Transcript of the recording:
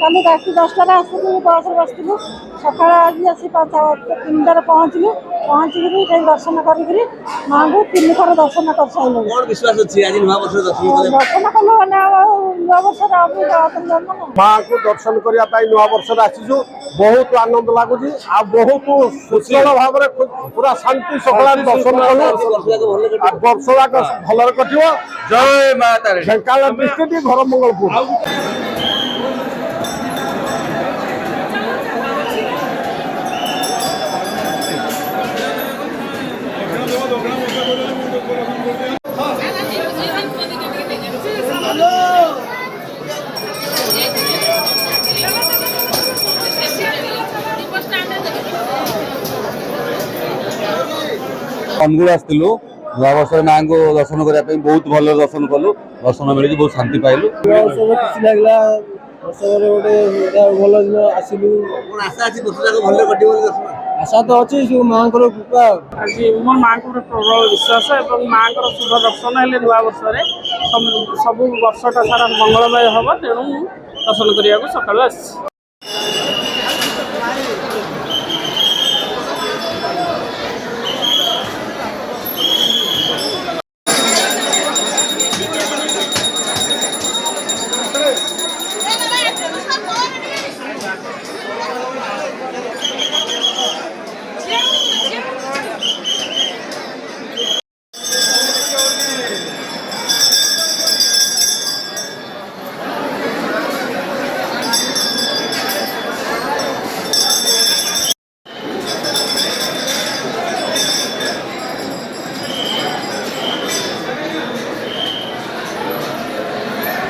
କାଲି ରାତି 10টাରେ ଆସିଲୁ ବସ୍ରେ ବସିଥିଲୁ ସକାଳ ଆଜି ଆସି 3টাରେ ପହଞ୍ଚିଲୁ ପହଞ୍ଚିକିରି ଏଠି ଦର୍ଶନ କରିକିରି ମାଙ୍କୁ 3 ଥର ଦର୍ଶନ କରିସାରିଲୁ। କଣ ବିଶ୍ୱାସ ଅଛି ଆଜି ନୂଆ ବର୍ଷ ଦର୍ଶନ କଲେ? ଦର୍ଶନ କଲୁ ମାନେ ନୂଆ ବର୍ଷରେ ମାଙ୍କୁ ଦର୍ଶନ କରିବା ପାଇଁ ନୂଆ ବର୍ଷରେ ଆସିଛୁ। ବହୁତ ଆନନ୍ଦ ଲାଗୁଛି ଆଉ ବହୁତ ସୁଶଳ ଭାବରେ ପୁରା ଶାନ୍ତି ସକାଳେ ଦର୍ଶନ କଲୁ। ବର୍ଷ ଯାକ ଭଲରେ କଟିବ। ଜୟ ମା ତାରିଣୀ। ଢେଙ୍କାନାଳ ଡିଷ୍ଟ୍ରିକ୍ଟ ଘରମଙ୍ଗଳପୁର। ଅନୁଗୁଳ ଆସିଥିଲୁ ନୂଆ ବର୍ଷରେ ମାଙ୍କୁ ଦର୍ଶନ କରିବା ପାଇଁ ବହୁତ ଭଲରେ ଦର୍ଶନ କଲୁ। ଦର୍ଶନ ମିଳିକି ବହୁତ ଶାନ୍ତି ପାଇଲୁ। ଖୁସି ଲାଗିଲା। ବର୍ଷରେ ଗୋଟେ ଭଲ ଦିନ ଆସିଲୁ। ଆଶା ଅଛି ବର୍ଷ ଯାକ ଭଲରେ କଟିବ ବୋଲି ଦର୍ଶନ। ଆଶା ତ ଅଛି ମାଙ୍କର କୃପା। ଆଜି ମୋ ମାଙ୍କର ପ୍ରବଳ ବିଶ୍ୱାସ ଏବଂ ମାଙ୍କର ଶୁଭ ଦର୍ଶନ ହେଲେ ନୂଆ ବର୍ଷରେ ସବୁ ବର୍ଷଟା ସାରା ମଙ୍ଗଳମୟ ହେବ। ତେଣୁ ମୁଁ ଦର୍ଶନ କରିବାକୁ ସକାଳୁ ଆସିଛି।